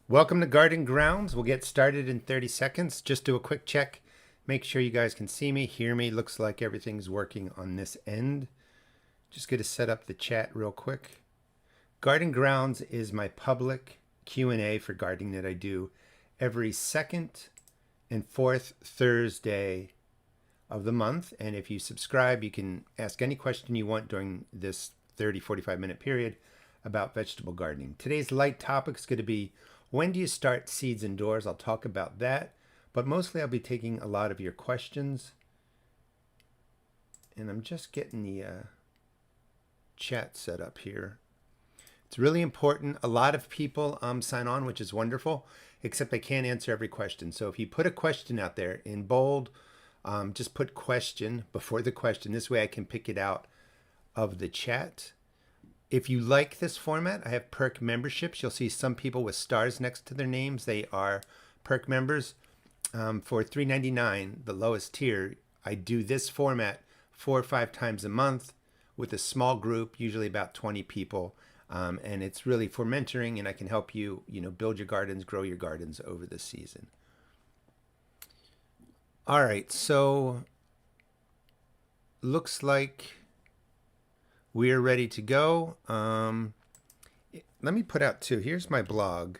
Welcome to Garden Grounds. We'll get started in 30 seconds. Just do a quick check. Make sure you guys can see me, hear me. Looks like everything's working on this end. Just going to set up the chat real quick. Garden Grounds is my public Q&A for gardening that I do every second and fourth Thursday of the month. And if you subscribe, you can ask any question you want during this 45 minute period about vegetable gardening. Today's light topic is going to be, when do you start seeds indoors? I'll talk about that, but mostly I'll be taking a lot of your questions. And I'm just getting the chat set up here. It's really important. A lot of people sign on, which is wonderful, except I can't answer every question. So if you put a question out there in bold, just put question before the question. This way I can pick it out of the chat. If you like this format, I have perk memberships. You'll see some people with stars next to their names. They are perk members. For $3.99, the lowest tier, I do this format 4 or 5 times a month with a small group, usually about 20 people. And it's really for mentoring, and I can help you, build your gardens, grow your gardens over the season. All right, so looks like we are ready to go. Let me put out too. Here's my blog.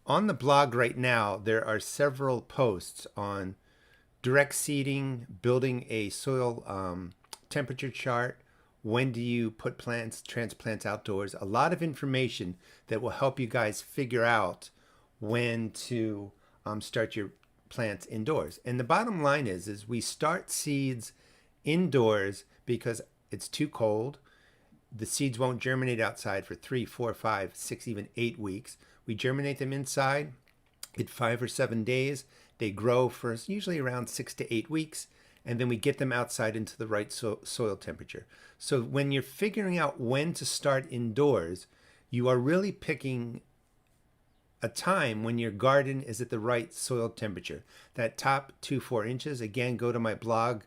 On the blog right now, there are several posts on direct seeding, building a soil temperature chart. When do you put transplants outdoors? A lot of information that will help you guys figure out when to start your plants indoors. And the bottom line is we start seeds indoors because it's too cold. The seeds won't germinate outside for 3, 4, 5, 6, even 8 weeks. We germinate them inside at 5 or 7 days. They grow for usually around 6 to 8 weeks, and then we get them outside into the right soil temperature. So when you're figuring out when to start indoors, you are really picking a time when your garden is at the right soil temperature. That top 2-4 inches, again, go to my blog.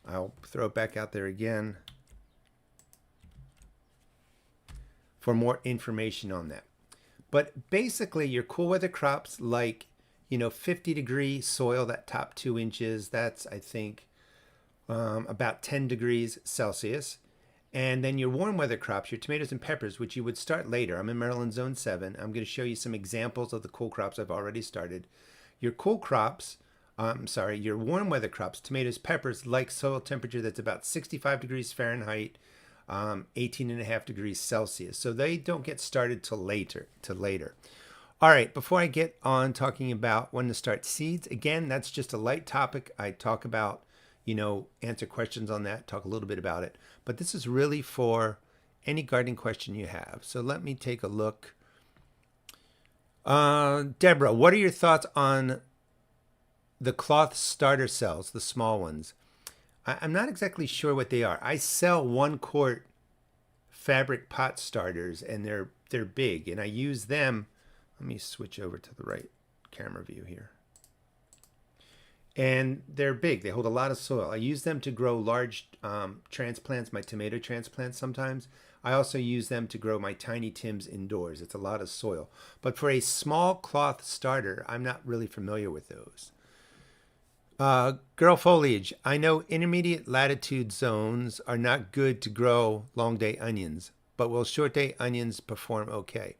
I'll throw it back out there again for more information on that. But basically your cool weather crops like, 50-degree soil, that top 2 inches, that's, I think, about 10 degrees Celsius. And then your warm weather crops, your tomatoes and peppers, which you would start later. I'm in Maryland Zone 7. I'm going to show you some examples of the cool crops I've already started. Your cool crops, your warm weather crops, tomatoes, peppers, like soil temperature that's about 65 degrees Fahrenheit, 18.5 degrees Celsius. So they don't get started till later. All right, before I get on talking about when to start seeds, again, that's just a light topic. I talk about, answer questions on that, talk a little bit about it. But this is really for any gardening question you have. So let me take a look. Deborah, what are your thoughts on the cloth starter cells, the small ones? I'm not exactly sure what they are. I sell 1 quart fabric pot starters, and they're big, and I use them. Let me switch over to the right camera view here. And they're big. They hold a lot of soil. I use them to grow large transplants, my tomato transplants sometimes. I also use them to grow my tiny Tims indoors. It's a lot of soil. But for a small cloth starter, I'm not really familiar with those. Girl foliage. I know intermediate latitude zones are not good to grow long day onions, but will short day onions perform okay?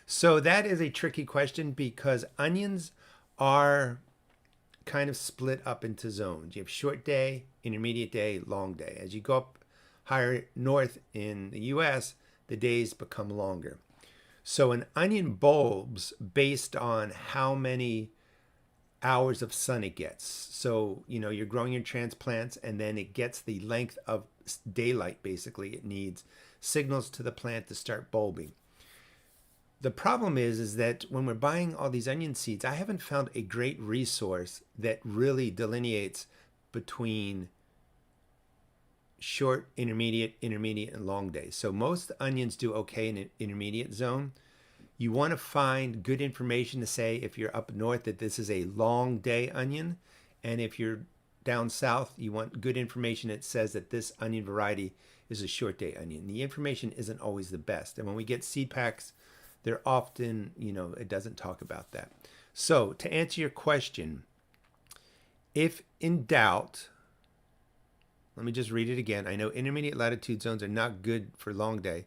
So that is a tricky question because onions are kind of split up into zones. You have short day, intermediate day, long day. As you go up higher north in the US, the days become longer. So an onion bulbs based on how many hours of sun it gets. So, you're growing your transplants and then it gets the length of daylight, basically. It needs signals to the plant to start bulbing. The problem is that when we're buying all these onion seeds, I haven't found a great resource that really delineates between short, intermediate, and long days. So most onions do okay in an intermediate zone. You want to find good information to say if you're up north that this is a long day onion, and if you're down south, you want good information that says that this onion variety is a short day onion. The information isn't always the best. And when we get seed packs they're often, it doesn't talk about that. So to answer your question, if in doubt, let me just read it again. I know intermediate latitude zones are not good for long day.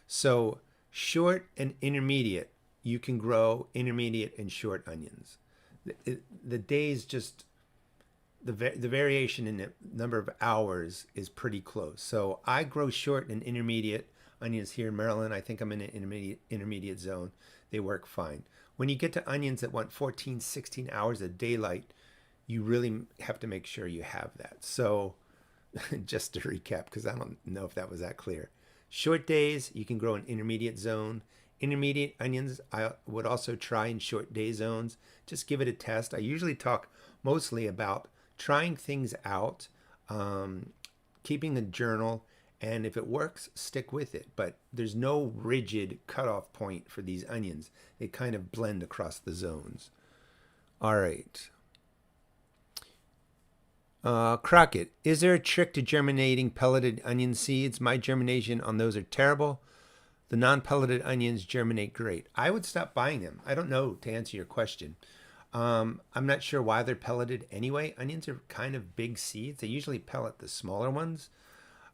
So short and intermediate, you can grow intermediate and short onions. The days just, the variation in the number of hours is pretty close. So I grow short and intermediate onions here in Maryland. I think I'm in an intermediate zone. They work fine. When you get to onions that want 14, 16 hours of daylight, you really have to make sure you have that. So just to recap, because I don't know if that was that clear. Short days, you can grow in intermediate zone. Intermediate onions, I would also try in short day zones. Just give it a test. I usually talk mostly about trying things out, keeping a journal, and if it works, stick with it. But there's no rigid cutoff point for these onions. They kind of blend across the zones. All right. Crockett, is there a trick to germinating pelleted onion seeds? My germination on those are terrible. The non-pelleted onions germinate great. I would stop buying them. I don't know, to answer your question. I'm not sure why they're pelleted anyway. Onions are kind of big seeds. They usually pellet the smaller ones.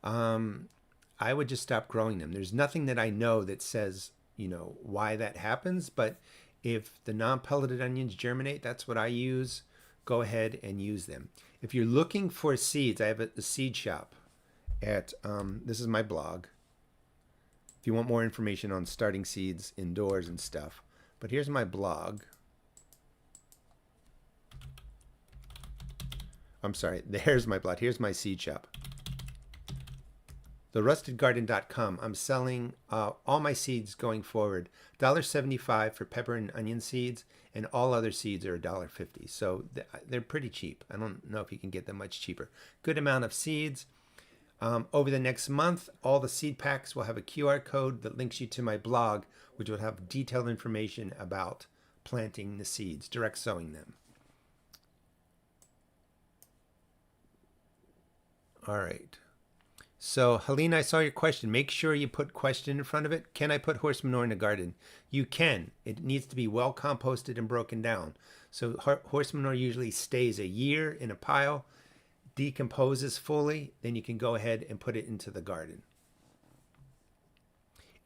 I would just stop growing them. There's nothing that I know that says, why that happens. But if the non-pelleted onions germinate, that's what I use. Go ahead and use them. If you're looking for seeds, I have a seed shop at, this is my blog. If you want more information on starting seeds indoors and stuff. But here's my blog. I'm sorry, there's my blog. Here's my seed shop. TheRustedGarden.com. I'm selling all my seeds going forward. $1.75 for pepper and onion seeds, and all other seeds are $1.50. So they're pretty cheap. I don't know if you can get them much cheaper. Good amount of seeds. Over the next month, all the seed packs will have a QR code that links you to my blog, which will have detailed information about planting the seeds, direct sowing them. All right. So, Helene, I saw your question. Make sure you put question in front of it. Can I put horse manure in the garden? You can. It needs to be well composted and broken down. So horse manure usually stays a year in a pile, decomposes fully, then you can go ahead and put it into the garden.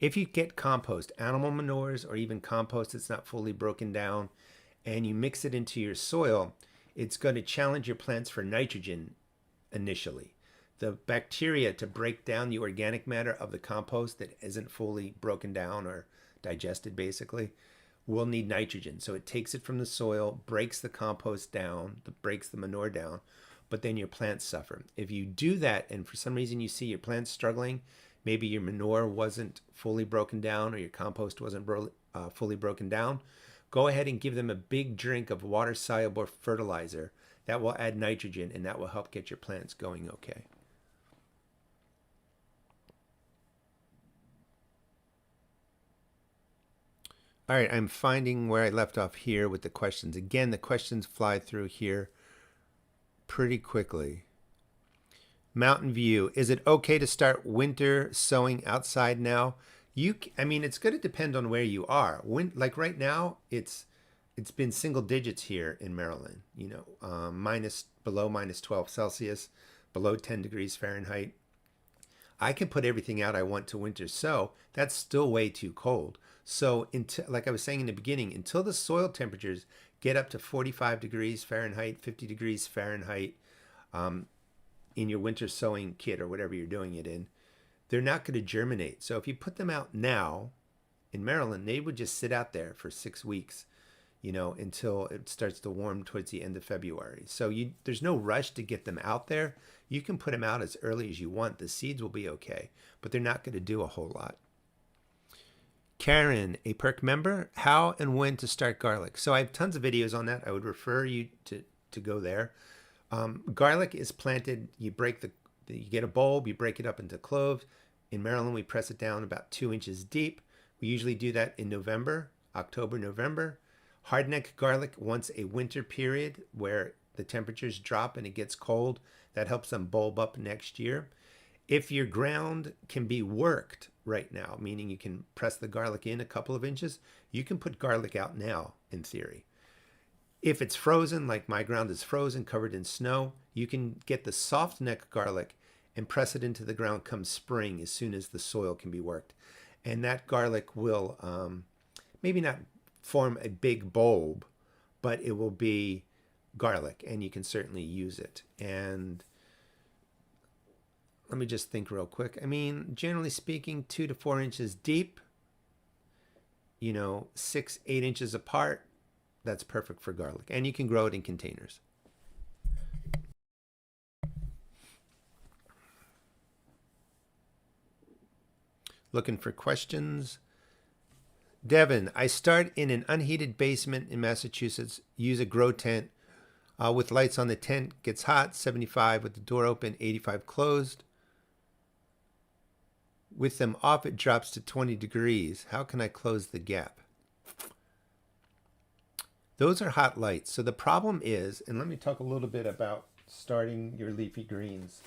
If you get compost, animal manures, or even compost that's not fully broken down, and you mix it into your soil, it's going to challenge your plants for nitrogen initially. The bacteria to break down the organic matter of the compost that isn't fully broken down or digested basically will need nitrogen. So it takes it from the soil, breaks the compost down, breaks the manure down, but then your plants suffer. If you do that and for some reason you see your plants struggling, maybe your manure wasn't fully broken down or your compost wasn't fully broken down, go ahead and give them a big drink of water-soluble fertilizer. That will add nitrogen and that will help get your plants going okay. All right, I'm finding where I left off here with the questions. Again, the questions fly through here pretty quickly. Mountain View, is it okay to start winter sowing outside now? I mean, it's going to depend on where you are. Like right now, it's been single digits here in Maryland. Below minus 12 Celsius, below 10 degrees Fahrenheit. I can put everything out I want to winter sow. That's still way too cold. So like I was saying in the beginning, until the soil temperatures get up to 45 degrees Fahrenheit, 50 degrees Fahrenheit in your winter sowing kit or whatever you're doing it in, they're not going to germinate. So if you put them out now in Maryland, they would just sit out there for 6 weeks, until it starts to warm towards the end of February. So there's no rush to get them out there. You can put them out as early as you want. The seeds will be okay, but they're not going to do a whole lot. Karen, a perk member, how and when to start garlic. So I have tons of videos on that. I would refer you to go there. Garlic is planted, you get a bulb, you break it up into cloves. In Maryland, we press it down about 2 inches deep. We usually do that in November, October, November. Hardneck garlic wants a winter period where the temperatures drop and it gets cold. That helps them bulb up next year. If your ground can be worked right now, meaning you can press the garlic in a couple of inches. You can put garlic out now, in theory. If it's frozen, like my ground is frozen, covered in snow, you can get the soft neck garlic and press it into the ground come spring as soon as the soil can be worked. And that garlic will maybe not form a big bulb, but it will be garlic, and you can certainly use it. And let me just think real quick. I mean, generally speaking, 2 to 4 inches deep, 6, 8 inches apart, that's perfect for garlic. And you can grow it in containers. Looking for questions? Devin, I start in an unheated basement in Massachusetts, use a grow tent with lights on the tent, gets hot, 75 with the door open, 85 closed. With them off, it drops to 20 degrees. How can I close the gap? Those are hot lights. So the problem is, and let me talk a little bit about starting your leafy greens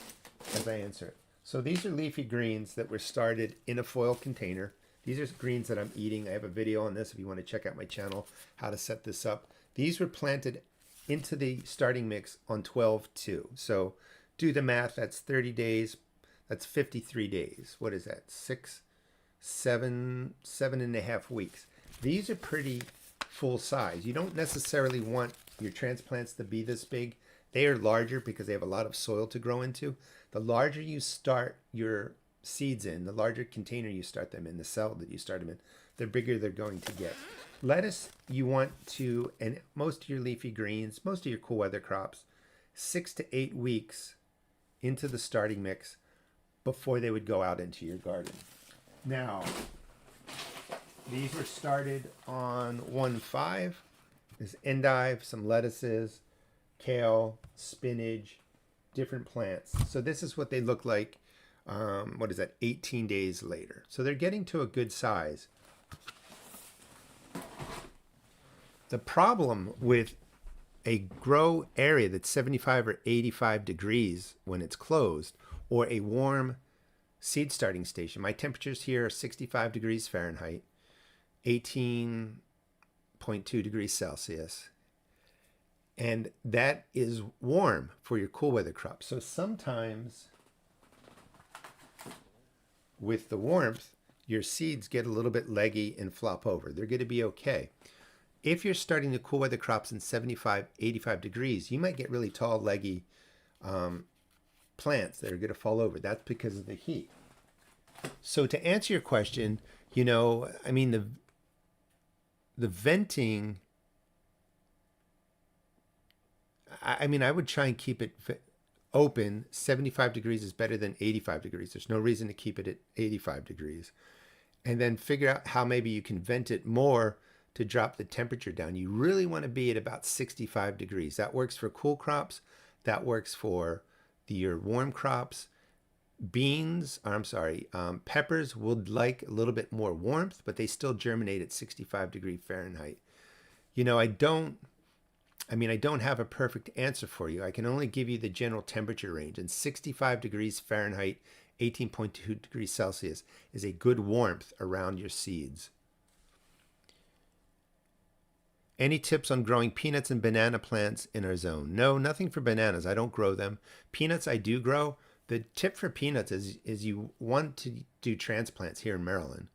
as I answer it. So these are leafy greens that were started in a foil container. These are greens that I'm eating. I have a video on this if you want to check out my channel, how to set this up. These were planted into the starting mix on 12/2. So do the math, that's 30 days. That's 53 days. What is that? 7.5 weeks. These are pretty full size. You don't necessarily want your transplants to be this big. They are larger because they have a lot of soil to grow into. The larger you start your seeds in, the larger container you start them in, the cell that you start them in, the bigger they're going to get. Lettuce, you want to, and most of your leafy greens, most of your cool weather crops, 6 to 8 weeks into the starting mix before they would go out into your garden. Now, these were started on 1/5. There's endive, some lettuces, kale, spinach, different plants. So this is what they look like, 18 days later. So they're getting to a good size. The problem with a grow area that's 75 or 85 degrees when it's closed, or a warm seed starting station. My temperatures here are 65 degrees Fahrenheit, 18.2 degrees Celsius. And that is warm for your cool weather crops. So sometimes with the warmth, your seeds get a little bit leggy and flop over. They're going to be okay. If you're starting the cool weather crops in 75, 85 degrees, you might get really tall, leggy plants that are going to fall over. That's because of the heat. So to answer your question, I mean, the venting, I mean, I would try and keep it open. 75 degrees is better than 85 degrees. There's no reason to keep it at 85 degrees. And then figure out how maybe you can vent it more to drop the temperature down. You really want to be at about 65 degrees. That works for cool crops. That works for your warm crops. Peppers would like a little bit more warmth, but they still germinate at 65 degree Fahrenheit. I don't have a perfect answer for you. I can only give you the general temperature range, and 65 degrees Fahrenheit, 18.2 degrees Celsius is a good warmth around your seeds. Any tips on growing peanuts and banana plants in our zone? No, nothing for bananas. I don't grow them. Peanuts I do grow. The tip for peanuts is you want to do transplants here in Maryland.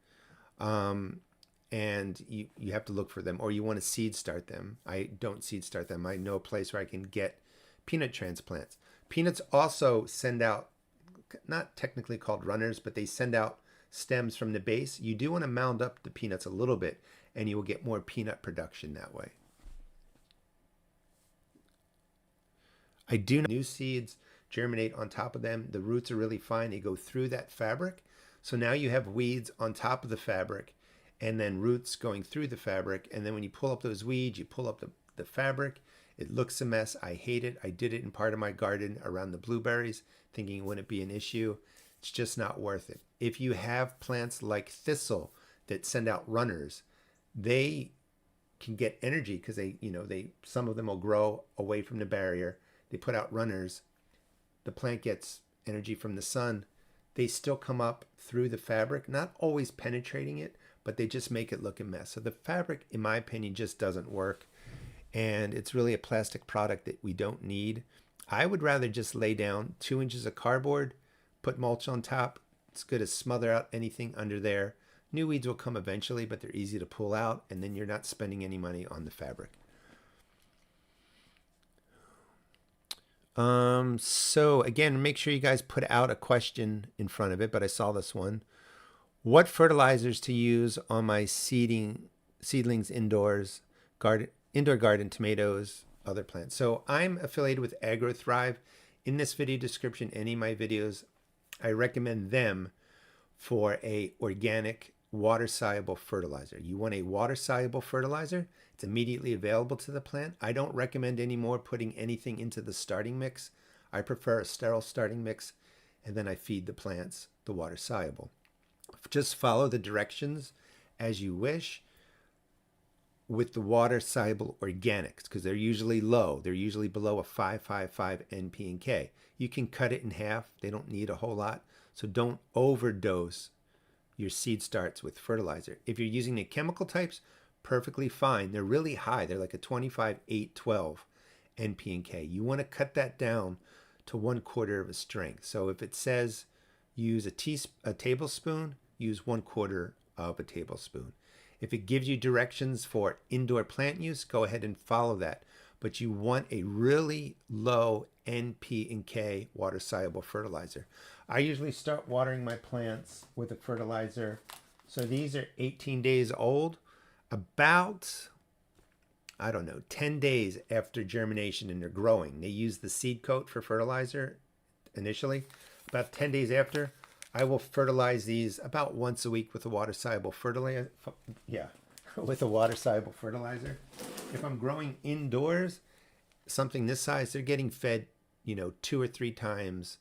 And you have to look for them, or you want to seed start them. I don't seed start them. I know a place where I can get peanut transplants. Peanuts also send out, not technically called runners, but they send out stems from the base. You do want to mound up the peanuts a little bit, and you will get more peanut production that way. I do know new seeds germinate on top of them. The roots are really fine. They go through that fabric. So now you have weeds on top of the fabric, and then roots going through the fabric. And then when you pull up those weeds, you pull up the fabric. It looks a mess. I hate it. I did it in part of my garden around the blueberries, thinking it wouldn't be an issue. It's just not worth it. If you have plants like thistle that send out runners, they can get energy because some of them will grow away from the barrier. They put out runners. The plant gets energy from the sun. they still come up through the fabric, not always penetrating it, but they just make it look a mess. So the fabric, in my opinion, just doesn't work. And it's really a plastic product that we don't need. I would rather just lay down 2 inches of cardboard, put mulch on top. It's good to smother out anything under there. New weeds will come eventually, but they're easy to pull out, and then you're not spending any money on the fabric. So again, make sure you guys put out a question in front of it, but I saw this one. What fertilizers to use on my seedlings indoors, indoor garden, tomatoes, other plants. So I'm affiliated with AgroThrive. In this video description, any of my videos, I recommend them for a organic water-soluble fertilizer. You want a water-soluble fertilizer, it's immediately available to the plant. I don't recommend anymore putting anything into the starting mix. I prefer a sterile starting mix, and then I feed the plants the water-soluble. Just follow the directions as you wish with the water-soluble organics, because they're usually low. They're usually below a 555 NP and K. You can cut it in half. They don't need a whole lot. So don't overdose your seed starts with fertilizer. If you're using the chemical types, perfectly fine. They're really high. They're like a 25, 8, 12 NP and K. You want to cut that down to 1/4 of a strength. So if it says use a tablespoon, use 1/4 of a tablespoon. If it gives you directions for indoor plant use, go ahead and follow that. But you want a really low NP and K water-soluble fertilizer. I usually start watering my plants with a fertilizer. So these are 18 days old. About, I don't know, 10 days after germination and they're growing. They use the seed coat for fertilizer initially. About 10 days after, I will fertilize these about once a week with a water-soluble fertilizer. Yeah, with a water-soluble fertilizer. If I'm growing indoors, something this size, they're getting fed, 2 or 3 times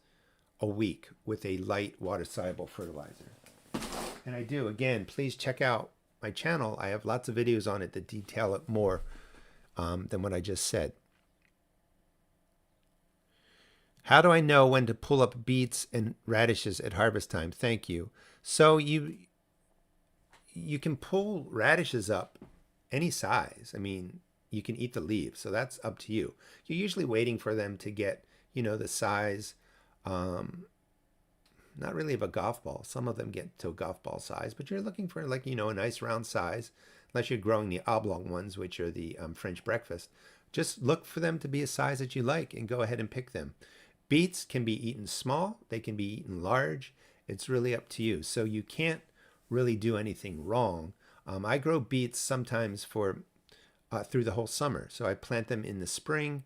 a week with a light water-soluble fertilizer. And I do. Again, please check out my channel. I have lots of videos on it that detail it more than what I just said. How do I know when to pull up beets and radishes at harvest time? Thank you. So you can pull radishes up any size. I mean, you can eat the leaves, so that's up to you. You're usually waiting for them to get, the size, not really of a golf ball. Some of them get to a golf ball size, but you're looking for a nice round size, unless you're growing the oblong ones, which are the French breakfast. Just look for them to be a size that you like and go ahead and pick them. Beets can be eaten small. They can be eaten large. It's really up to you. So you can't really do anything wrong. I grow beets sometimes for through the whole summer. So I plant them in the spring.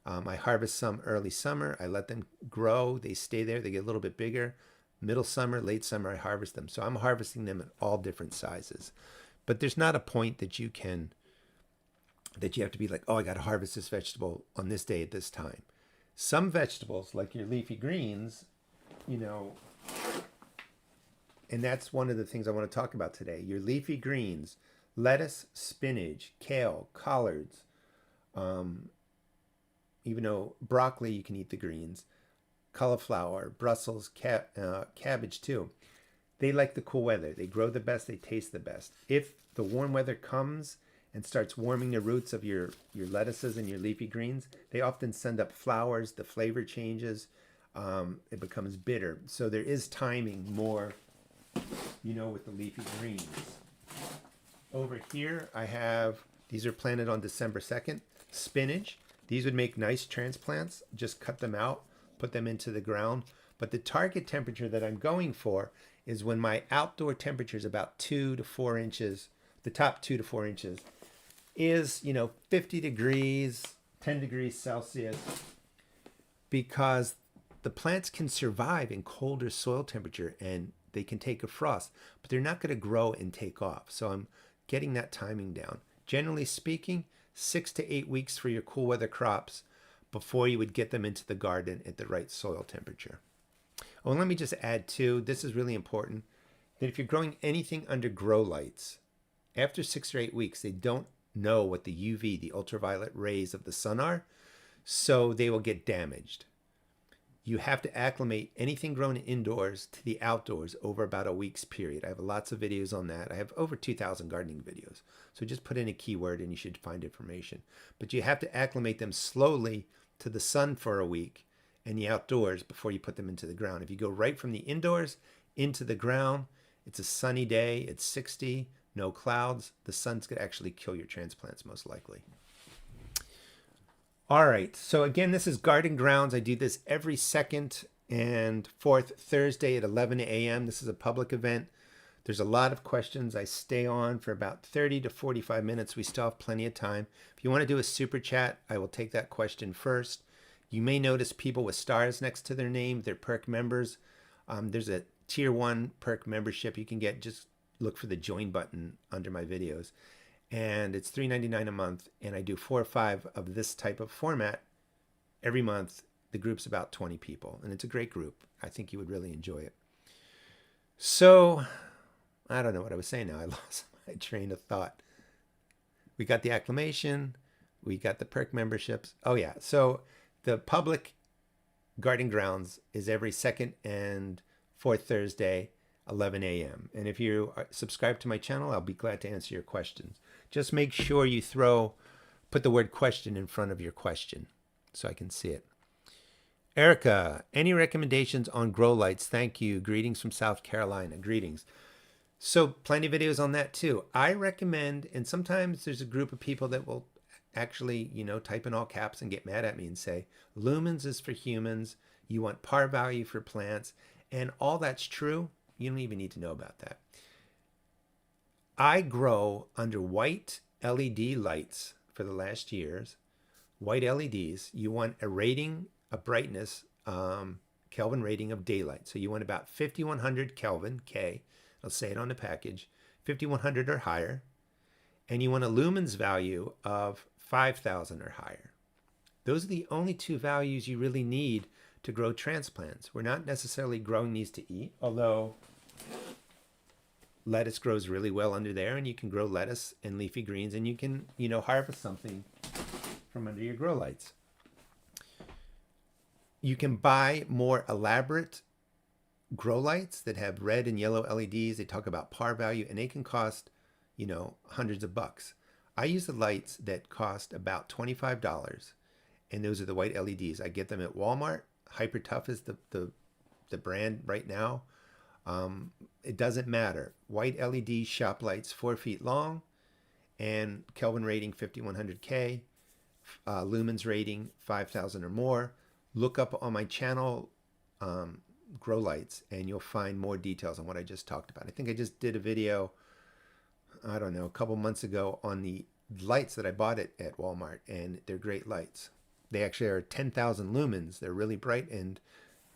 I harvest some early summer. I let them grow. They stay there. They get a little bit bigger. Middle summer, late summer, I harvest them. So I'm harvesting them at all different sizes. But there's not a point that you have to be like, oh, I got to harvest this vegetable on this day at this time. Some vegetables, like your leafy greens, and that's one of the things I want to talk about today. Your leafy greens, lettuce, spinach, kale, collards, even though broccoli, you can eat the greens, cauliflower, Brussels, cabbage too. They like the cool weather. They grow the best. They taste the best. If the warm weather comes and starts warming the roots of your lettuces and your leafy greens, they often send up flowers. The flavor changes. It becomes bitter. So there is timing more, with the leafy greens. Over here, I have, these are planted on December 2nd, spinach. These would make nice transplants. Just cut them out, put them into the ground. But the target temperature that I'm going for is when my outdoor temperature is about 2 to 4 inches, the top 2 to 4 inches, is, 50 degrees, 10 degrees Celsius, because the plants can survive in colder soil temperature and they can take a frost, but they're not going to grow and take off. So I'm getting that timing down. Generally speaking, 6 to 8 weeks for your cool weather crops before you would get them into the garden at the right soil temperature. Oh, and let me just add too, this is really important, that if you're growing anything under grow lights, after 6 or 8 weeks, they don't know what the UV, the ultraviolet rays of the sun are, so they will get damaged. you have to acclimate anything grown indoors to the outdoors over about a week's period. I have lots of videos on that. I have over 2,000 gardening videos. So just put in a keyword and you should find information. But you have to acclimate them slowly to the sun for a week and the outdoors before you put them into the ground. If you go right from the indoors into the ground, it's a sunny day, it's 60, no clouds, the sun's going to actually kill your transplants most likely. All right, so again, this is Garden Grounds. I do this every second and fourth Thursday at 11 a.m. This is a public event. There's a lot of questions. I stay on for about 30 to 45 minutes. We still have plenty of time. If you want to do a super chat, I will take that question first. You may notice people with stars next to their name. They're perk members. There's a tier 1 perk membership you can get. Just look for the join button under my videos. And it's $3.99 a month, and I do 4 or 5 of this type of format every month. The group's about 20 people, and it's a great group. I think you would really enjoy it. So, I don't know what I was saying now. I lost my train of thought. We got the acclimation. We got the perk memberships. Oh, yeah. So, the public Garden Grounds is every second and fourth Thursday, 11 a.m. And if you are subscribed to my channel, I'll be glad to answer your questions. Just make sure you put the word question in front of your question so I can see it. Erica, any recommendations on grow lights? Thank you. Greetings from South Carolina. Greetings. So plenty of videos on that too. I recommend, and sometimes there's a group of people that will actually, type in all caps and get mad at me and say, lumens is for humans. You want par value for plants. And all that's true. You don't even need to know about that. I grow under white LED lights for the last years. White LEDs, you want a rating, a brightness, Kelvin rating of daylight. So you want about 5100 Kelvin, K. I'll say it on the package, 5100 or higher. And you want a lumens value of 5000 or higher. Those are the only 2 values you really need to grow transplants. We're not necessarily growing these to eat, although lettuce grows really well under there, and you can grow lettuce and leafy greens, and you can, harvest something from under your grow lights. You can buy more elaborate grow lights that have red and yellow LEDs. They talk about par value, and they can cost, hundreds of bucks. I use the lights that cost about $25, and those are the white LEDs. I get them at Walmart. Hyper Tough is the brand right now. It doesn't matter. White LED shop lights, 4 feet long, and Kelvin rating 5100K, lumens rating 5000 or more. Look up on my channel, grow lights, and you'll find more details on what I just talked about. I think I just did a video, I don't know, a couple months ago on the lights that I bought at Walmart, and they're great lights. They actually are 10,000 lumens. They're really bright, and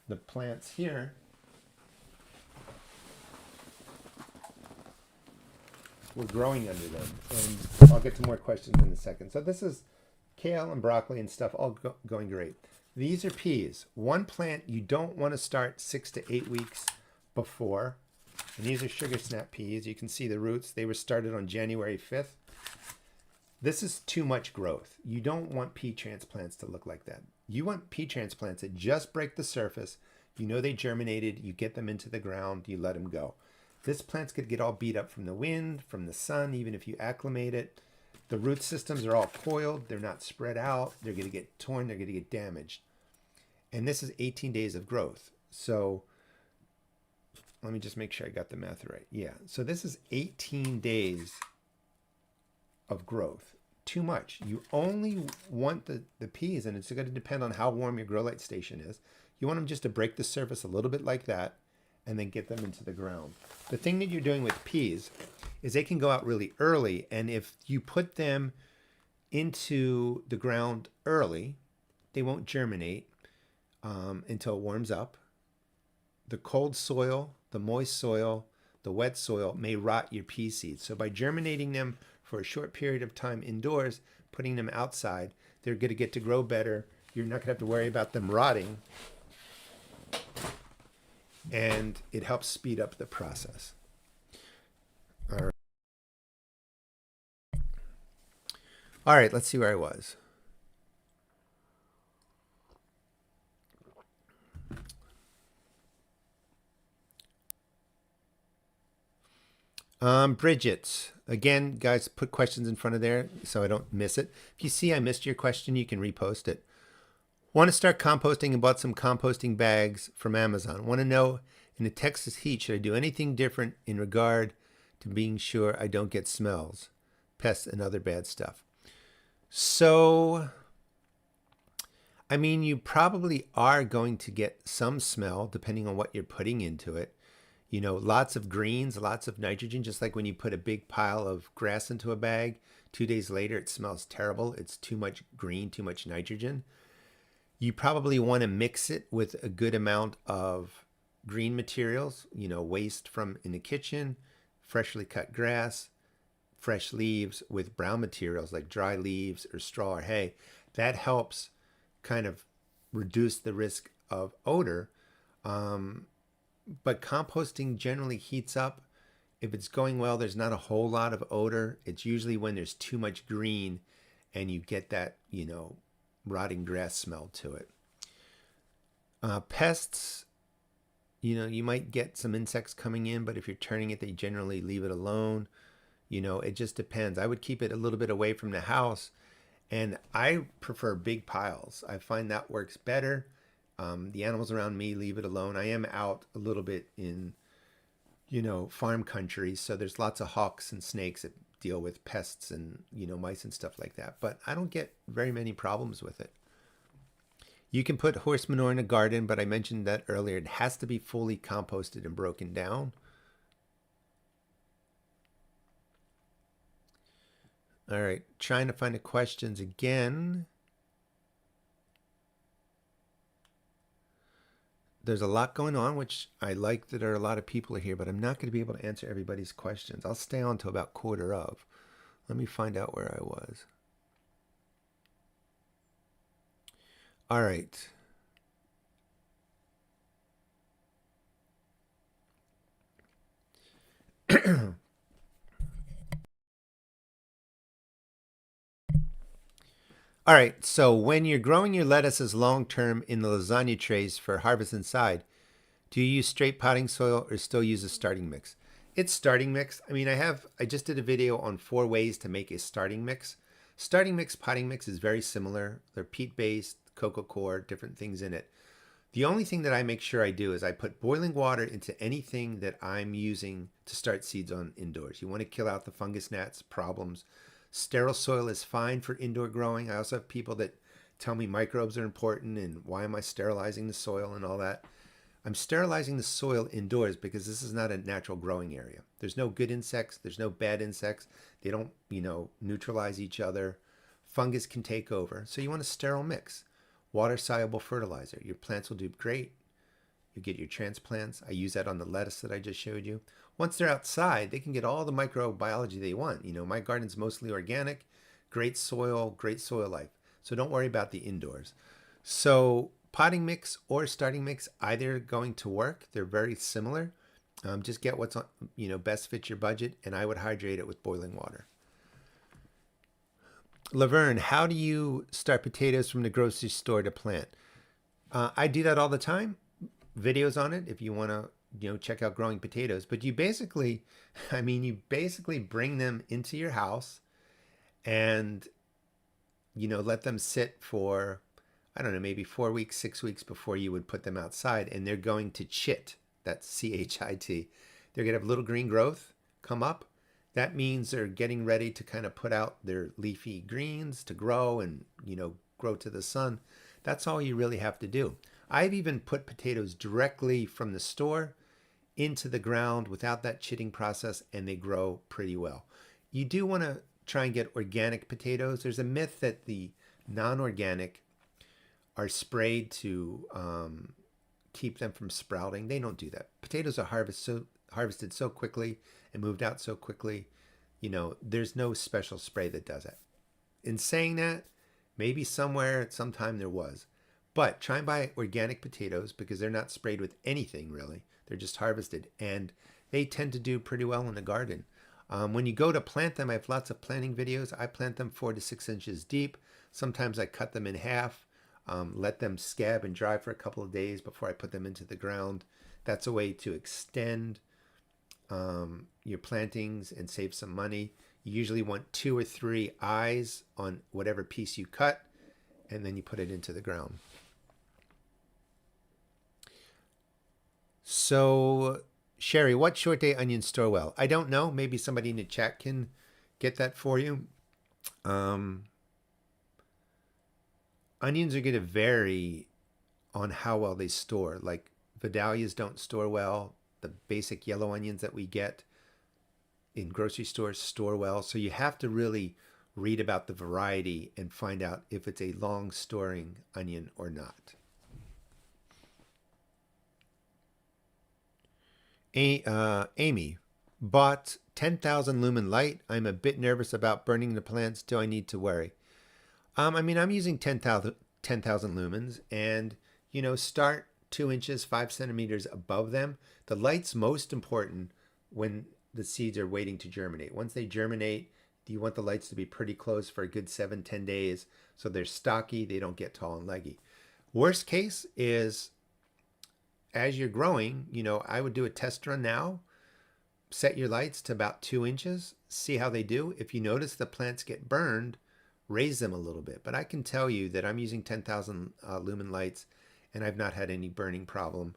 the plants here, we're growing under them, and I'll get to more questions in a second. So this is kale and broccoli and stuff all going great. These are peas. One plant you don't want to start 6 to 8 weeks before, and these are sugar snap peas. You can see the roots. They were started on January 5th. This is too much growth. You don't want pea transplants to look like that. You want pea transplants that just break the surface. They germinated, you get them into the ground, you let them go. This plant's going to get all beat up from the wind, from the sun, even if you acclimate it. The root systems are all coiled. They're not spread out. They're going to get torn. They're going to get damaged. And this is 18 days of growth. So let me just make sure I got the math right. Yeah. So this is 18 days of growth. Too much. You only want the peas, and it's going to depend on how warm your grow light station is. You want them just to break the surface a little bit like that, and then get them into the ground. The thing that you're doing with peas is they can go out really early, and if you put them into the ground early, they won't germinate until it warms up. The cold soil, the moist soil, the wet soil may rot your pea seeds. So by germinating them for a short period of time indoors, putting them outside, they're going to get to grow better. You're not going to have to worry about them rotting. And it helps speed up the process. All right, let's see where I was. Bridget, again, guys, put questions in front of there so I don't miss it. If you see I missed your question, you can repost it. Want to start composting and bought some composting bags from Amazon. Want to know, in the Texas heat, should I do anything different in regard to being sure I don't get smells, pests, and other bad stuff? So, I mean, you probably are going to get some smell depending on what you're putting into it. You know, lots of greens, lots of nitrogen, just like when you put a big pile of grass into a bag, 2 days later it smells terrible. It's too much green, too much nitrogen. You probably want to mix it with a good amount of green materials, you know, waste from in the kitchen, freshly cut grass, fresh leaves with brown materials like dry leaves or straw or hay. That helps kind of reduce the risk of odor. But composting generally heats up. If it's going well, there's not a whole lot of odor. It's usually when there's too much green and you get that, you know, rotting grass smell to it. Pests, you know, you might get some insects coming in, but if you're turning it, they generally leave it alone. You know, it just depends. I would keep it a little bit away from the house, and I prefer big piles. I find that works better. The animals around me leave it alone. I am out a little bit in, you know, farm country, so there's lots of hawks and snakes that deal with pests and, you know, mice and stuff like that. But I don't get very many problems with it. You can put horse manure in a garden, but I mentioned that earlier. It has to be fully composted and broken down. All right, trying to find the questions again. There's a lot going on, which I like that there are a lot of people here, but I'm not going to be able to answer everybody's questions. I'll stay on till about quarter of. Let me find out where I was. All right. All right, so when you're growing your lettuces long-term in the lasagna trays for harvest inside, do you use straight potting soil or still use a starting mix? It's starting mix. I mean, I just did a video on 4 ways to make a starting mix. Starting mix, potting mix is very similar. They're peat-based, cocoa coir, different things in it. The only thing that I make sure I do is I put boiling water into anything that I'm using to start seeds on indoors. You want to kill out the fungus gnats problems. Sterile soil is fine for indoor growing. I also have people that tell me microbes are important and why am I sterilizing the soil and all that. I'm sterilizing the soil indoors because this is not a natural growing area. There's no good insects. There's no bad insects. They don't, you know, neutralize each other. Fungus can take over. So you want a sterile mix. Water soluble fertilizer. Your plants will do great. You get your transplants. I use that on the lettuce that I just showed you. Once they're outside, they can get all the microbiology they want. You know, my garden's mostly organic, great soil life. So don't worry about the indoors. So potting mix or starting mix, either going to work. They're very similar. Just get what's on, you know, best fits your budget, and I would hydrate it with boiling water. Laverne, how do you start potatoes from the grocery store to plant? I do that all the time. Videos on it if you want to, you know, check out growing potatoes. But you basically, I mean, you basically bring them into your house and, you know, let them sit for, I don't know, maybe 4 weeks, 6 weeks before you would put them outside, and they're going to chit. That's C-H-I-T. They're going to have little green growth come up. That means they're getting ready to kind of put out their leafy greens to grow and, you know, grow to the sun. That's all you really have to do. I've even put potatoes directly from the store into the ground without that chitting process, and they grow pretty well. You do want to try and get organic potatoes. There's a myth that the non-organic are sprayed to keep them from sprouting. They don't do that. Potatoes are harvested so quickly and moved out so quickly, you know, there's no special spray that does it. In saying that, maybe somewhere at some time there was. But try and buy organic potatoes because they're not sprayed with anything really. They're just harvested, and they tend to do pretty well in the garden. When you go to plant them, I have lots of planting videos. I plant them 4 to 6 inches deep. Sometimes I cut them in half, let them scab and dry for a couple of days before I put them into the ground. That's a way to extend your plantings and save some money. You usually want 2 or 3 eyes on whatever piece you cut, and then you put it into the ground. So, Sherry, what short day onions store well? I don't know. Maybe somebody in the chat can get that for you. Onions are going to vary on how well they store. Like Vidalias don't store well. The basic yellow onions that we get in grocery stores store well. So you have to really read about the variety and find out if it's a long storing onion or not. Amy bought 10,000 lumen light. I'm a bit nervous about burning the plants. Do I need to worry? I mean, I'm using 10,000 lumens, and start 2 inches, 5 centimeters above them. The light's most important when the seeds are waiting to germinate. Once they germinate, you want the lights to be pretty close for a good 7-10 days, so they're stocky, they don't get tall and leggy. Worst case is, as you're growing, I would do a test run now. Set your lights to about 2 inches, see how they do. If you notice the plants get burned, raise them a little bit. But I can tell you that I'm using 10,000 lumen lights, and I've not had any burning problem,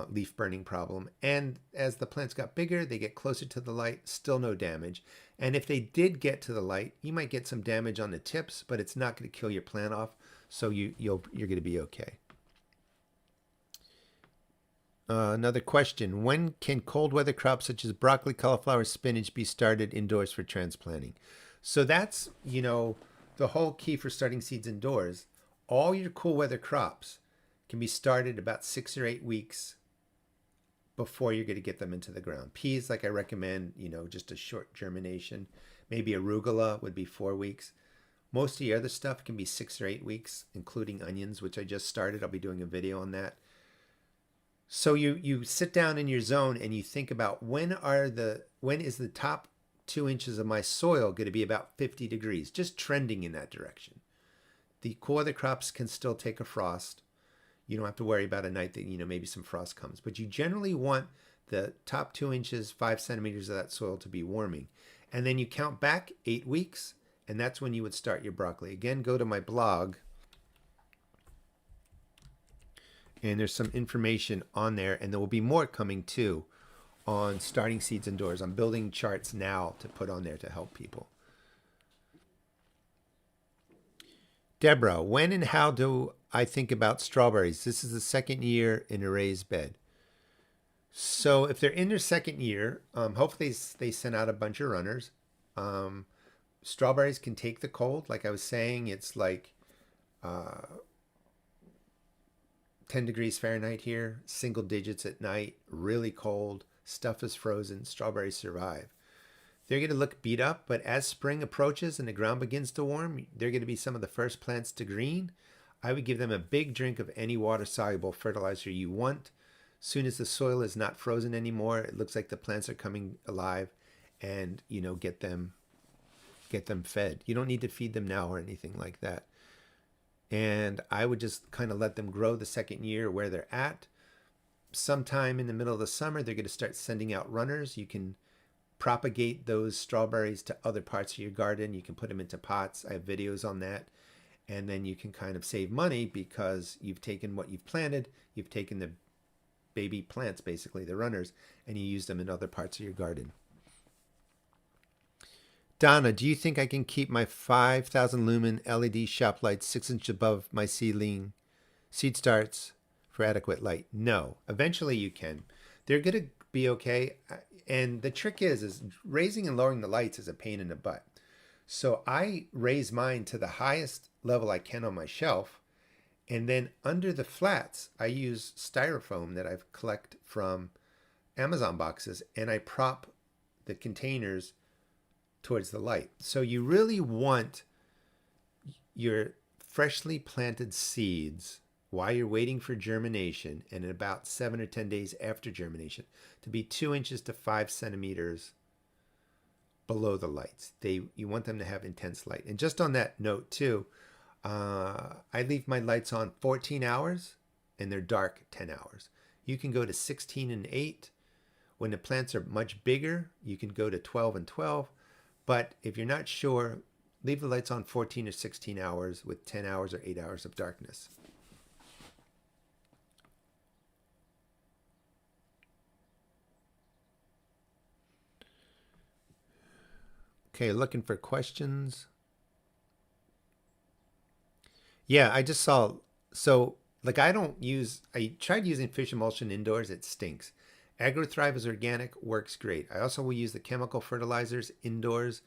leaf burning problem. And as the plants got bigger, they get closer to the light, still no damage. And if they did get to the light, you might get some damage on the tips, but it's not going to kill your plant off, so you're going to be okay. Another question. When can cold weather crops such as broccoli, cauliflower, spinach be started indoors for transplanting? So that's, the whole key for starting seeds indoors. All your cool weather crops can be started about 6 or 8 weeks before you're going to get them into the ground. Peas, like I recommend, just a short germination. Maybe arugula would be 4 weeks. Most of your other stuff can be 6 or 8 weeks, including onions, which I just started. I'll be doing a video on that. So you sit down in your zone and you think about when is the top 2 inches of my soil going to be about 50 degrees, just trending in that direction. The cool weather crops can still take a frost. You don't have to worry about a night that, maybe some frost comes, but you generally want the top 2 inches, 5 centimeters of that soil to be warming. And then you count back 8 weeks, and that's when you would start your broccoli. Again, go to my blog. And there's some information on there, and there will be more coming too on starting seeds indoors. I'm building charts now to put on there to help people. Deborah, when and how do I think about strawberries? This is the second year in a raised bed. So if they're in their second year, hopefully they send out a bunch of runners. Strawberries can take the cold. Like I was saying, it's like 10 degrees Fahrenheit here, single digits at night, really cold, stuff is frozen, strawberries survive. They're going to look beat up, but as spring approaches and the ground begins to warm, they're going to be some of the first plants to green. I would give them a big drink of any water-soluble fertilizer you want. Soon as the soil is not frozen anymore, it looks like the plants are coming alive, and get them fed. You don't need to feed them now or anything like that. And I would just kind of let them grow the second year where they're at. Sometime in the middle of the summer, they're going to start sending out runners. You can propagate those strawberries to other parts of your garden. You can put them into pots. I have videos on that. And then you can kind of save money because you've taken what you've planted, you've taken the baby plants, basically the runners, and you use them in other parts of your garden. Donna, do you think I can keep my 5,000 lumen LED shop lights 6 inches above my seed starts for adequate light? No. Eventually you can. They're going to be okay. And the trick is raising and lowering the lights is a pain in the butt. So I raise mine to the highest level I can on my shelf. And then under the flats, I use styrofoam that I've collected from Amazon boxes, and I prop the containers towards the light. So you really want your freshly planted seeds while you're waiting for germination, and in about 7 or 10 days after germination, to be 2 inches to 5 centimeters below the lights. You want them to have intense light. And just on that note too, I leave my lights on 14 hours and they're dark 10 hours. You can go to 16 and 8, When the plants are much bigger, you can go to 12 and 12. But if you're not sure, leave the lights on 14 or 16 hours with 10 hours or 8 hours of darkness. Okay, looking for questions. Yeah, I just saw. So, like, I tried using fish emulsion indoors. It stinks. AgroThrive is organic, works great. I also will use the chemical fertilizers indoors.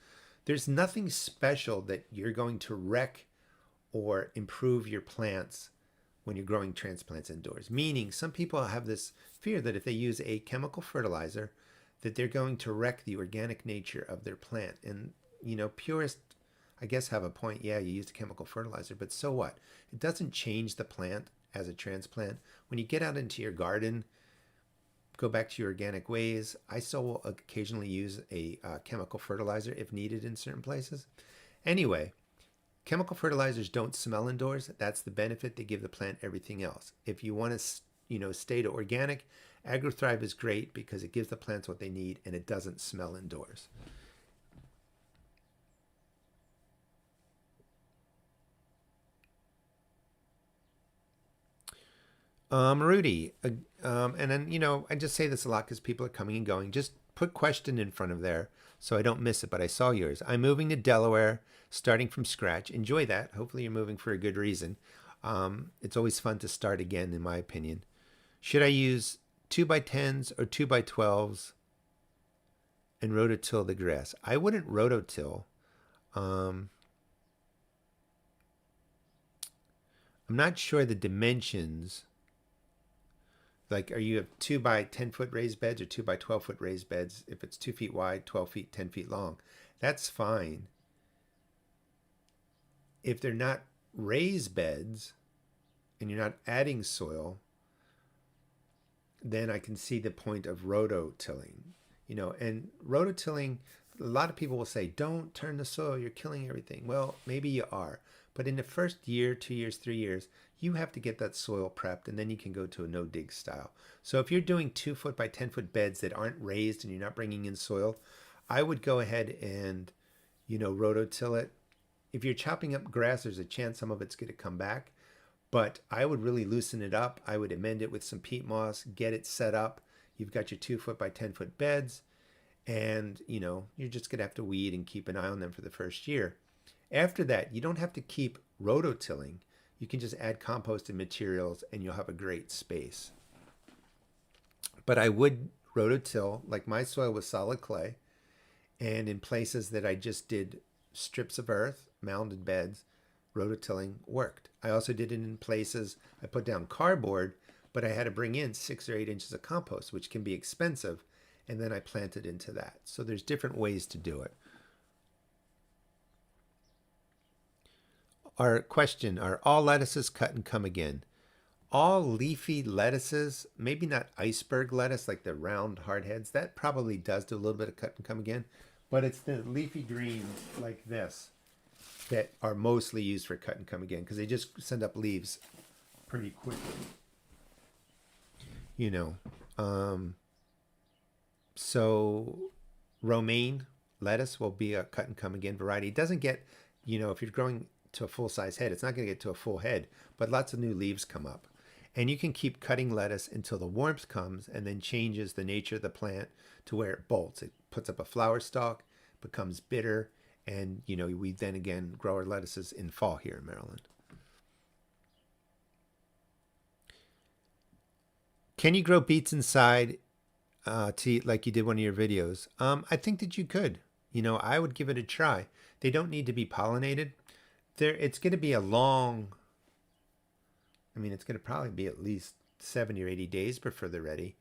There's nothing special that you're going to wreck or improve your plants when you're growing transplants indoors. Meaning, some people have this fear that if they use a chemical fertilizer, that they're going to wreck the organic nature of their plant. And, purists, I guess, have a point. Yeah, you used a chemical fertilizer, but so what? It doesn't change the plant as a transplant. When you get out into your garden, go back to your organic ways. I still will occasionally use a chemical fertilizer if needed in certain places. Anyway, chemical fertilizers don't smell indoors. That's the benefit. They give the plant everything else. If you want to, stay to organic, AgroThrive is great because it gives the plants what they need and it doesn't smell indoors. Rudy, and then, I just say this a lot because people are coming and going. Just put question in front of there so I don't miss it, but I saw yours. I'm moving to Delaware, starting from scratch. Enjoy that. Hopefully you're moving for a good reason. It's always fun to start again, in my opinion. Should I use 2x10s or 2x12s and rototill the grass? I wouldn't rototill. I'm not sure the dimensions. Like, are you have 2x10-foot raised beds or 2x12-foot raised beds? If it's 2 feet wide, 12 feet, 10 feet long, that's fine. If they're not raised beds and you're not adding soil, then I can see the point of rototilling. And rototilling, a lot of people will say, don't turn the soil, you're killing everything. Well, maybe you are. But in the first year, 2 years, 3 years, you have to get that soil prepped, and then you can go to a no-dig style. So if you're doing 2 foot by 10 foot beds that aren't raised and you're not bringing in soil, I would go ahead and, rototill it. If you're chopping up grass, there's a chance some of it's going to come back. But I would really loosen it up. I would amend it with some peat moss, get it set up. You've got your 2 foot by 10 foot beds, and, you're just going to have to weed and keep an eye on them for the first year. After that, you don't have to keep rototilling. You can just add compost and materials and you'll have a great space. But I would rototill, like my soil was solid clay, and in places that I just did strips of earth, mounded beds, rototilling worked. I also did it in places I put down cardboard, but I had to bring in 6 or 8 inches of compost, which can be expensive, and then I planted into that. So there's different ways to do it. Our question, are all lettuces cut and come again? All leafy lettuces, maybe not iceberg lettuce like the round hard heads, that probably does do a little bit of cut and come again, but it's the leafy greens like this that are mostly used for cut and come again because they just send up leaves pretty quickly. So romaine lettuce will be a cut and come again variety. It doesn't get, if you're growing to a full-size head, it's not going to get to a full head, but lots of new leaves come up. And you can keep cutting lettuce until the warmth comes and then changes the nature of the plant to where it bolts. It puts up a flower stalk, becomes bitter, and we then again grow our lettuces in fall here in Maryland. Can you grow beets inside to eat like you did one of your videos? I think that you could. I would give it a try. They don't need to be pollinated. It's going to be a long, it's going to probably be at least 70 or 80 days before they're ready.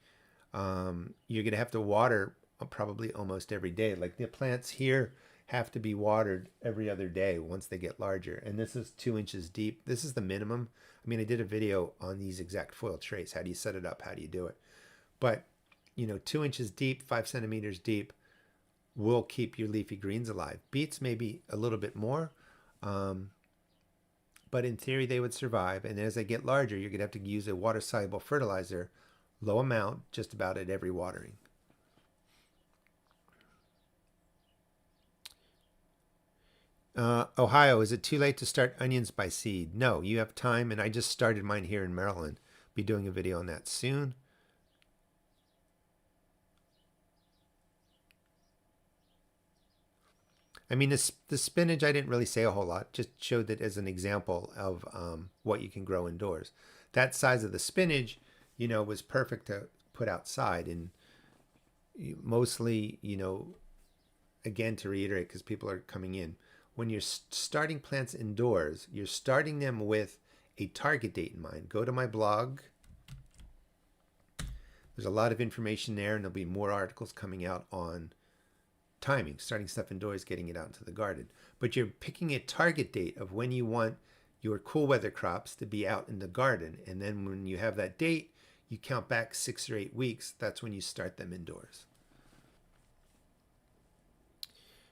You're going to have to water probably almost every day. Like the plants here have to be watered every other day once they get larger. And this is 2 inches deep. This is the minimum. I did a video on these exact foil trays. How do you set it up? How do you do it? But, 2 inches deep, 5 centimeters deep will keep your leafy greens alive. Beets maybe a little bit more. But in theory, they would survive. And as they get larger, you're going to have to use a water-soluble fertilizer, low amount, just about at every watering. Ohio, is it too late to start onions by seed? No, you have time, and I just started mine here in Maryland. Be doing a video on that soon. I mean, the spinach, I didn't really say a whole lot, just showed it as an example of what you can grow indoors. That size of the spinach, was perfect to put outside. And mostly, again, to reiterate, because people are coming in, when you're starting plants indoors, you're starting them with a target date in mind. Go to my blog. There's a lot of information there, and there'll be more articles coming out on timing, starting stuff indoors, getting it out into the garden. But you're picking a target date of when you want your cool weather crops to be out in the garden. And then when you have that date, you count back 6 or 8 weeks. That's when you start them indoors.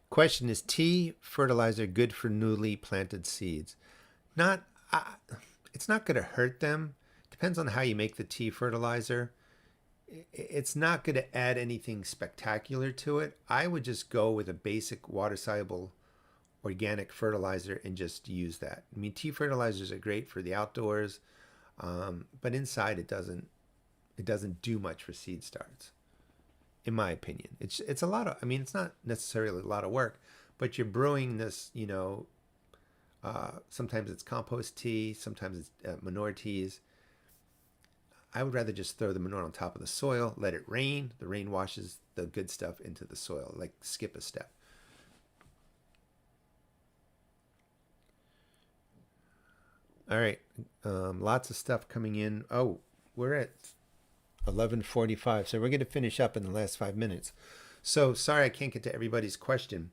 Question, is tea fertilizer good for newly planted seeds? It's not going to hurt them. Depends on how you make the tea fertilizer. It's not going to add anything spectacular to it. I would just go with a basic water-soluble organic fertilizer and just use that. I mean, tea fertilizers are great for the outdoors, but inside it doesn't do much for seed starts, in my opinion. It's a lot of, I mean, it's not necessarily a lot of work, but you're brewing this, sometimes it's compost tea, sometimes it's manure teas. I would rather just throw the manure on top of the soil, let it rain. The rain washes the good stuff into the soil, like skip a step. All right, lots of stuff coming in. Oh, we're at 11:45, so we're going to finish up in the last 5 minutes. So sorry I can't get to everybody's question.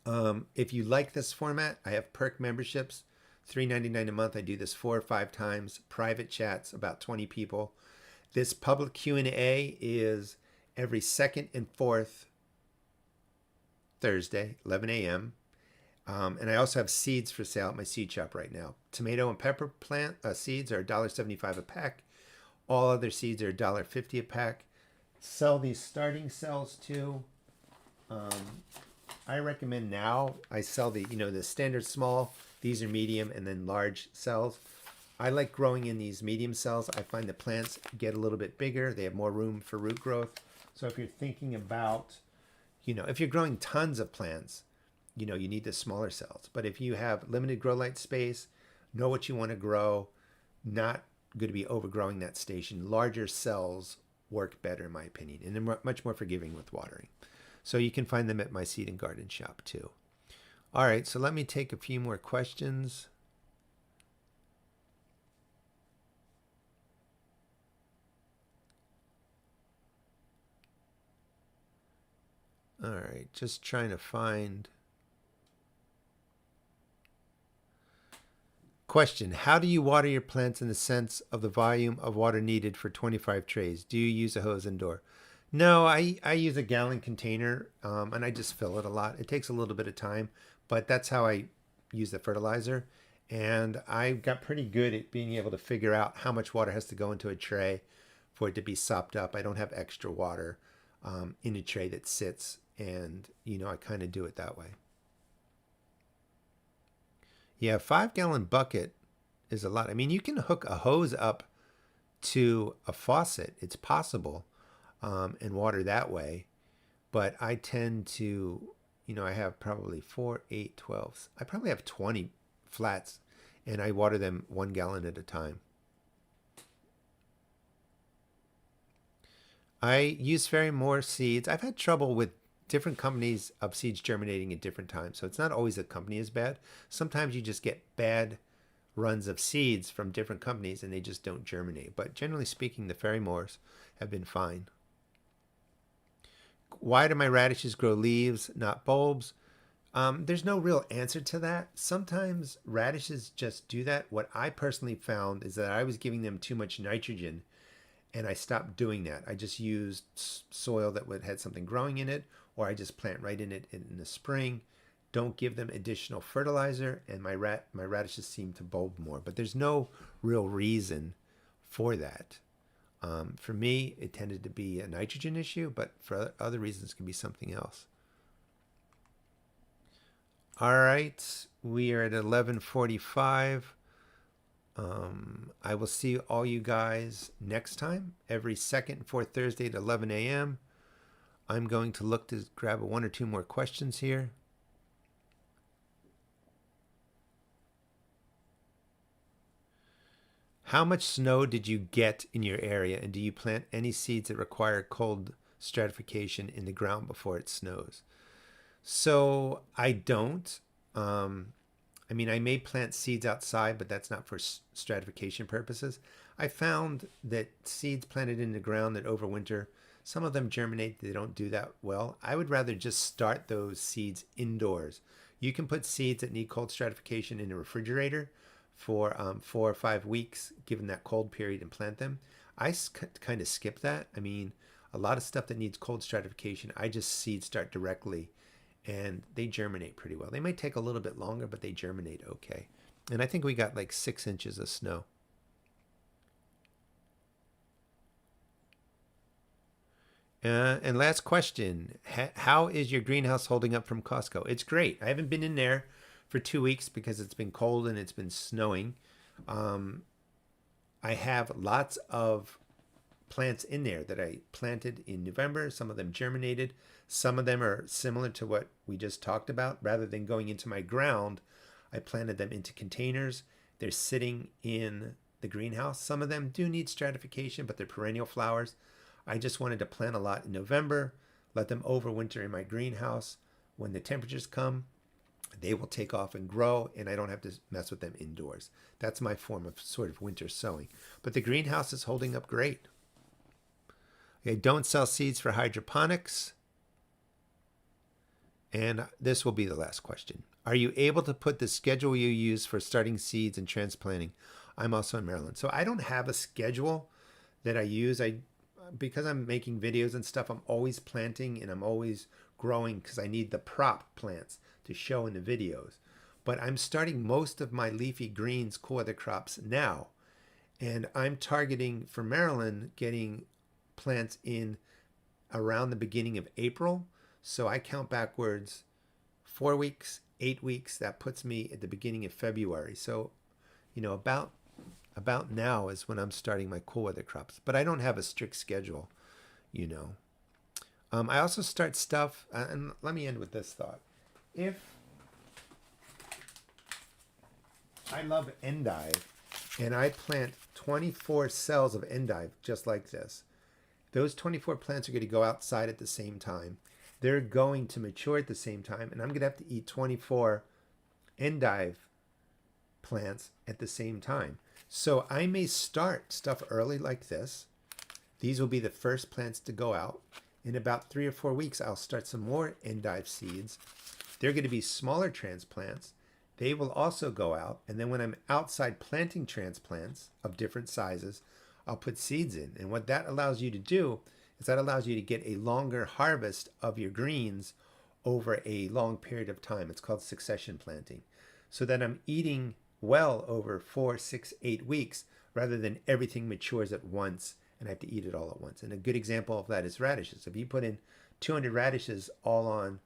If you like this format, I have perk memberships. $3.99 a month. I do this 4 or 5 times. Private chats, about 20 people. This public Q&A is every second and fourth Thursday, 11 a.m. And I also have seeds for sale at my seed shop right now. Tomato and pepper plant seeds are $1.75 a pack. All other seeds are $1.50 a pack. Sell these starting cells too. I recommend now I sell the standard small. These are medium and then large cells. I like growing in these medium cells. I find the plants get a little bit bigger. They have more room for root growth. So if you're thinking about, if you're growing tons of plants, you need the smaller cells. But if you have limited grow light space, know what you want to grow, not going to be overgrowing that station, larger cells work better in my opinion, and they're much more forgiving with watering. So you can find them at my seed and garden shop too. All right, so let me take a few more questions. All right, just trying to find. Question, how do you water your plants in the sense of the volume of water needed for 25 trays? Do you use a hose indoor? No, I use a gallon container and I just fill it a lot. It takes a little bit of time, but that's how I use the fertilizer. And I got pretty good at being able to figure out how much water has to go into a tray for it to be sopped up. I don't have extra water in a tray that sits, and I kind of do it that way. Yeah, a 5-gallon bucket is a lot. I mean, you can hook a hose up to a faucet. It's possible, and water that way. But I tend to, I have probably 4, 8, 12. I probably have 20 flats, and I water them 1 gallon at a time. I use very more seeds. I've had trouble with different companies of seeds germinating at different times. So it's not always the company is bad. Sometimes you just get bad runs of seeds from different companies and they just don't germinate. But generally speaking, the Ferrymores have been fine. Why do my radishes grow leaves, not bulbs? There's no real answer to that. Sometimes radishes just do that. What I personally found is that I was giving them too much nitrogen, and I stopped doing that. I just used soil that had something growing in it, or I just plant right in it in the spring. Don't give them additional fertilizer, and my radishes seem to bulb more. But there's no real reason for that. For me, it tended to be a nitrogen issue, but for other reasons, it can be something else. All right, we are at 11:45. I will see all you guys next time, every second and fourth Thursday at 11 a.m. I'm going to look to grab one or two more questions here. How much snow did you get in your area, and do you plant any seeds that require cold stratification in the ground before it snows? So I don't. I mean, I may plant seeds outside, but that's not for stratification purposes. I found that seeds planted in the ground that overwinter, some of them germinate, they don't do that well. I would rather just start those seeds indoors. You can put seeds that need cold stratification in a refrigerator for 4 or 5 weeks, given that cold period, and plant them. I kind of skip that. I mean, a lot of stuff that needs cold stratification, I just seed start directly, and they germinate pretty well. They might take a little bit longer, but they germinate okay. And I think we got like 6 inches of snow. And last question, how is your greenhouse holding up from Costco? It's great. I haven't been in there for 2 weeks because it's been cold and it's been snowing. I have lots of plants in there that I planted in November. Some of them germinated. Some of them are similar to what we just talked about. Rather than going into my ground, I planted them into containers. They're sitting in the greenhouse. Some of them do need stratification, but they're perennial flowers. I just wanted to plant a lot in November, let them overwinter in my greenhouse. When the temperatures come, they will take off and grow, and I don't have to mess with them indoors. That's my form of sort of winter sowing. But the greenhouse is holding up great. Okay, don't sell seeds for hydroponics. And this will be the last question. Are you able to put the schedule you use for starting seeds and transplanting? I'm also in Maryland. So I don't have a schedule that I use. Because I'm making videos and stuff, I'm always planting and I'm always growing because I need the prop plants to show in the videos. But I'm starting most of my leafy greens cool weather crops now. And I'm targeting for Maryland getting plants in around the beginning of April. So I count backwards 4 weeks, 8 weeks. That puts me at the beginning of February. So, about now is when I'm starting my cool weather crops, but I don't have a strict schedule, I also start stuff, and let me end with this thought. If I love endive and I plant 24 cells of endive just like this, those 24 plants are going to go outside at the same time. They're going to mature at the same time, and I'm going to have to eat 24 endive plants at the same time. So I may start stuff early like this. These will be the first plants to go out. In about 3 or 4 weeks, I'll start some more endive seeds. They're going to be smaller transplants. They will also go out. And then when I'm outside planting transplants of different sizes, I'll put seeds in. And what that allows you to do is that allows you to get a longer harvest of your greens over a long period of time. It's called succession planting. So that I'm eating well over 4, 6, 8 weeks rather than everything matures at once and I have to eat it all at once. And a good example of that is radishes. If you put in 200 radishes all on,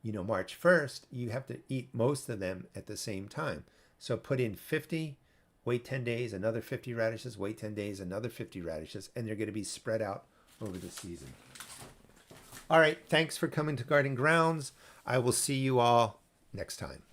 March 1st, you have to eat most of them at the same time. So put in 50, wait 10 days, another 50 radishes, wait 10 days, another 50 radishes, and they're going to be spread out over the season. All right, thanks for coming to Garden Grounds. I will see you all next time.